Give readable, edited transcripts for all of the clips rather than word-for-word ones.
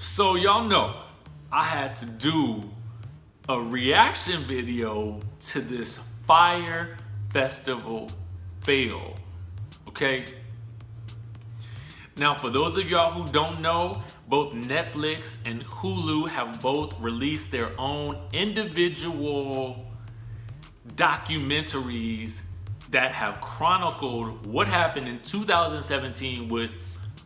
So y'all know I had to do a reaction video to this FYRE Festival fail, okay? Now, for those of y'all who don't know, both Netflix and Hulu have both released their own individual documentaries that have chronicled what happened in 2017 with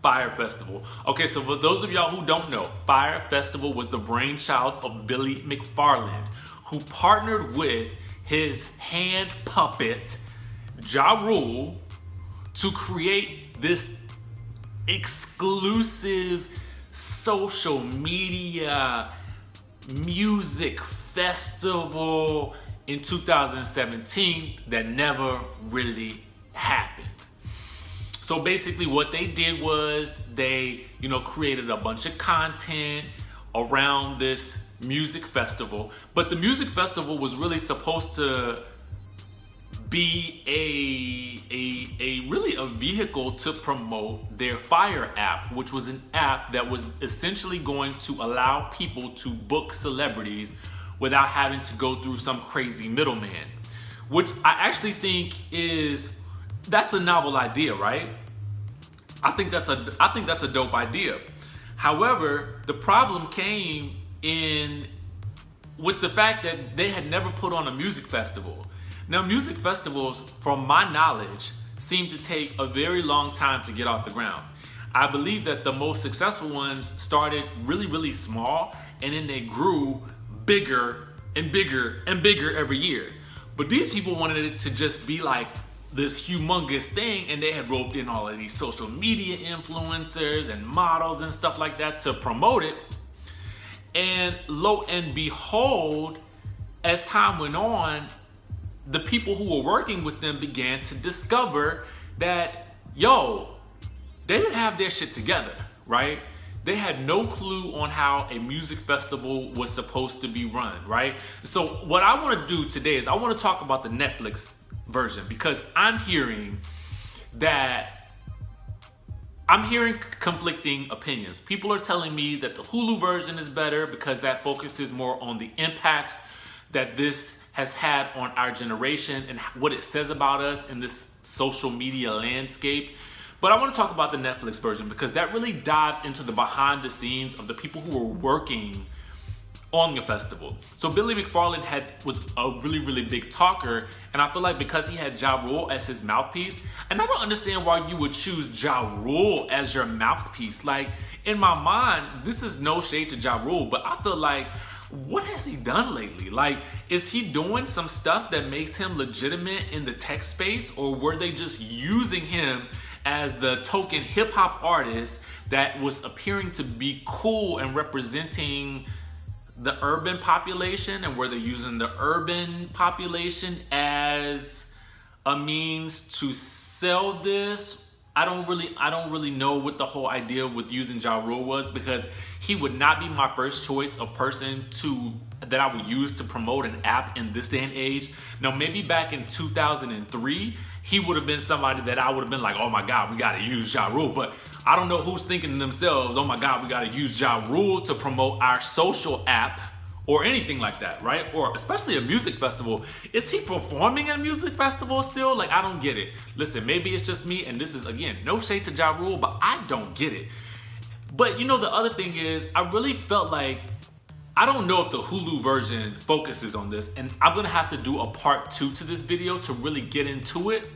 FYRE Festival. Okay, so for those of y'all who don't know, FYRE Festival was the brainchild of Billy Macfarland, who partnered with his hand puppet, Ja Rule, to create this exclusive social media music festival in 2017 that never really happened. So basically what they did was they, created a bunch of content around this music festival, but the music festival was really supposed to be really a vehicle to promote their FYRE app, which was an app that was essentially going to allow people to book celebrities without having to go through some crazy middleman, which I actually think that's a novel idea, right? I think that's a dope idea. However, the problem came in with the fact that they had never put on a music festival. Now, music festivals, from my knowledge, seem to take a very long time to get off the ground. I believe that the most successful ones started really, really small, and then they grew bigger and bigger and bigger every year. But these people wanted it to just be like this humongous thing, and they had roped in all of these social media influencers and models and stuff like that to promote it. And lo and behold, as time went on, the people who were working with them began to discover that, they didn't have their shit together, right? They had no clue on how a music festival was supposed to be run, right? So what I want to do today is I want to talk about the Netflix version, because I'm hearing conflicting opinions. People are telling me that the Hulu version is better because that focuses more on the impacts that this has had on our generation and what it says about us in this social media landscape. But I want to talk about the Netflix version because that really dives into the behind the scenes of the people who were working on the festival. So Billy Macfarland was a really, really big talker, and I feel like because he had Ja Rule as his mouthpiece, and I don't understand why you would choose Ja Rule as your mouthpiece. Like, in my mind, this is no shade to Ja Rule, but I feel like, what has he done lately? Like, is he doing some stuff that makes him legitimate in the tech space, or were they just using him as the token hip hop artist that was appearing to be cool and representing the urban population, and were they using the urban population as a means to sell this? I don't really know what the whole idea with using Ja Rule was, because he would not be my first choice of person that I would use to promote an app in this day and age. Now, maybe back in 2003, he would have been somebody that I would have been like, oh my God, we gotta use Ja Rule. But I don't know who's thinking to themselves, oh my God, we gotta use Ja Rule to promote our social app or anything like that, right? Or especially a music festival. Is he performing at a music festival still? Like, I don't get it. Listen, maybe it's just me, and this is, again, no shade to Ja Rule, but I don't get it. But the other thing is, I really felt like, I don't know if the Hulu version focuses on this, and I'm gonna have to do a part 2 to this video to really get into it.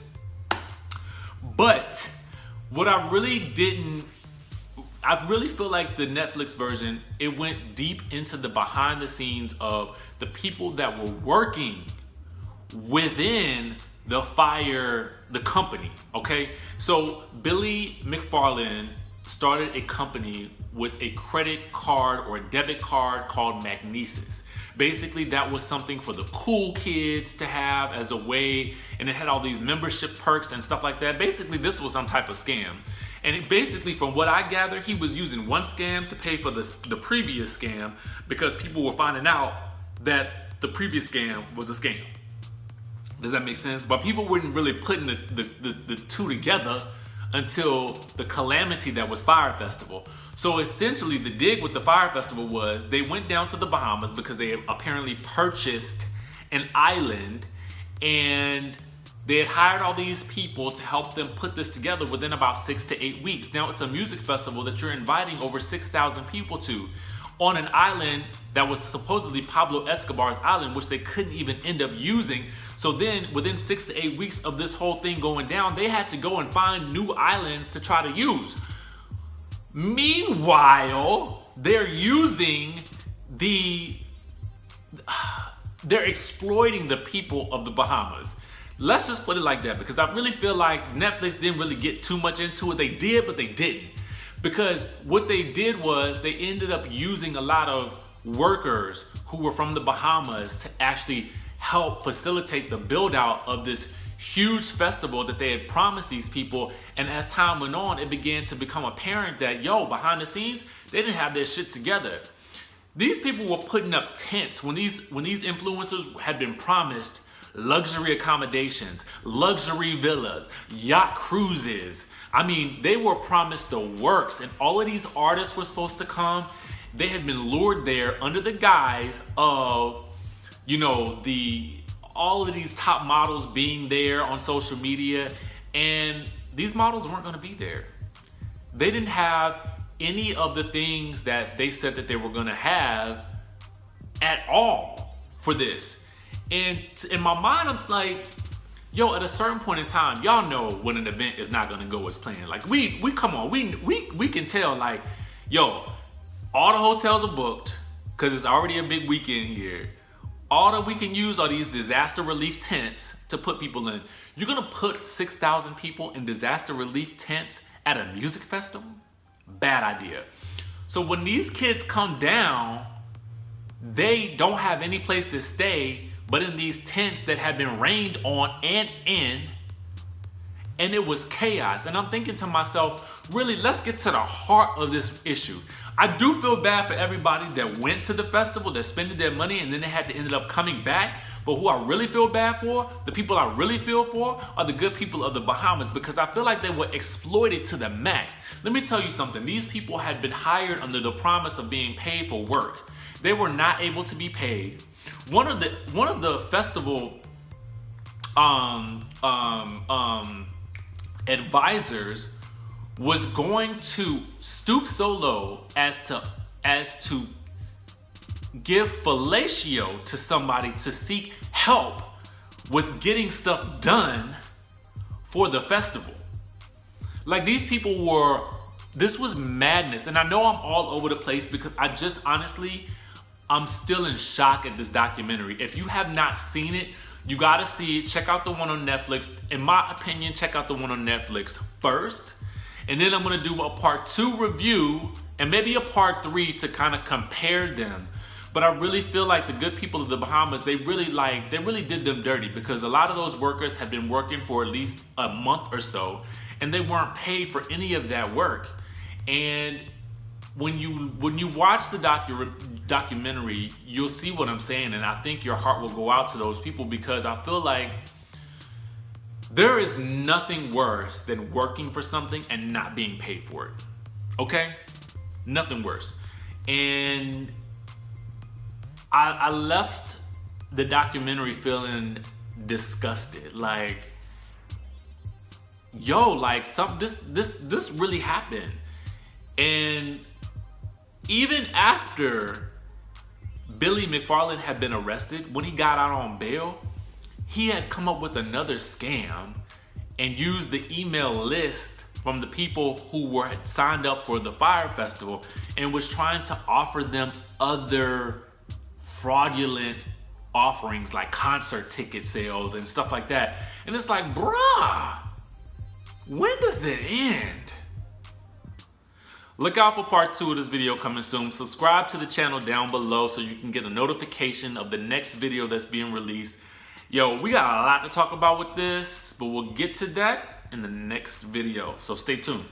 But what I really feel like the Netflix version, it went deep into the behind the scenes of the people that were working within the company, okay? So Billy Macfarland started a company with a credit card or a debit card called Magnesis. Basically, that was something for the cool kids to have as a way, and it had all these membership perks and stuff like that. Basically, this was some type of scam. And basically, from what I gather, he was using one scam to pay for the previous scam, because people were finding out that the previous scam was a scam. Does that make sense? But people weren't really putting the two together until the calamity that was FYRE Festival. So essentially the dig with the FYRE Festival was they went down to the Bahamas because they apparently purchased an island, and they had hired all these people to help them put this together within about 6 to 8 weeks. Now it's a music festival that you're inviting over 6,000 people to on an island that was supposedly Pablo Escobar's island, which they couldn't even end up using. So then within 6 to 8 weeks of this whole thing going down, they had to go and find new islands to try to use. Meanwhile, they're exploiting the people of the Bahamas. Let's just put it like that, because I really feel like Netflix didn't really get too much into it. They did, but they didn't. Because what they did was they ended up using a lot of workers who were from the Bahamas to actually help facilitate the build out of this huge festival that they had promised these people. And as time went on, it began to become apparent that, behind the scenes, they didn't have their shit together. These people were putting up tents when these influencers had been promised luxury accommodations, luxury villas, yacht cruises. I mean, they were promised the works, and all of these artists were supposed to come. They had been lured there under the guise of, all of these top models being there on social media, and these models weren't gonna be there. They didn't have any of the things that they said that they were gonna have at all for this. And in my mind, I'm like, at a certain point in time, y'all know when an event is not gonna go as planned. Like we can tell, like, all the hotels are booked because it's already a big weekend here. All that we can use are these disaster relief tents to put people in. You're gonna put 6,000 people in disaster relief tents at a music festival? Bad idea. So when these kids come down, they don't have any place to stay but in these tents that have been rained on and in, and it was chaos. And I'm thinking to myself, really, let's get to the heart of this issue. I do feel bad for everybody that went to the festival, that spent their money, and then they had to end up coming back. But who I really feel bad for, the people I really feel for, are the good people of the Bahamas, because I feel like they were exploited to the max. Let me tell you something. These people had been hired under the promise of being paid for work. They were not able to be paid. One of the festival advisors was going to stoop so low as to give fellatio to somebody to seek help with getting stuff done for the festival. Like, these people this was madness. And I know I'm all over the place because I'm still in shock at this documentary. If you have not seen it, you gotta see it. Check out the one on Netflix. In my opinion, check out the one on Netflix first. And then I'm gonna do a part 2 review and maybe a part 3 to kind of compare them. But I really feel like the good people of the Bahamas, they really did them dirty, because a lot of those workers have been working for at least a month or so, and they weren't paid for any of that work. And when you watch the documentary, you'll see what I'm saying, and I think your heart will go out to those people, because I feel like there is nothing worse than working for something and not being paid for it. Okay? Nothing worse. And I left the documentary feeling disgusted. Like, this really happened. And even after Billy Macfarland had been arrested, when he got out on bail, he had come up with another scam and used the email list from the people who were signed up for the FYRE Festival and was trying to offer them other fraudulent offerings like concert ticket sales and stuff like that. And it's like, bruh, when does it end? Look out for part 2 of this video coming soon. Subscribe to the channel down below so you can get a notification of the next video that's being released. Yo, we got a lot to talk about with this, but we'll get to that in the next video. So stay tuned.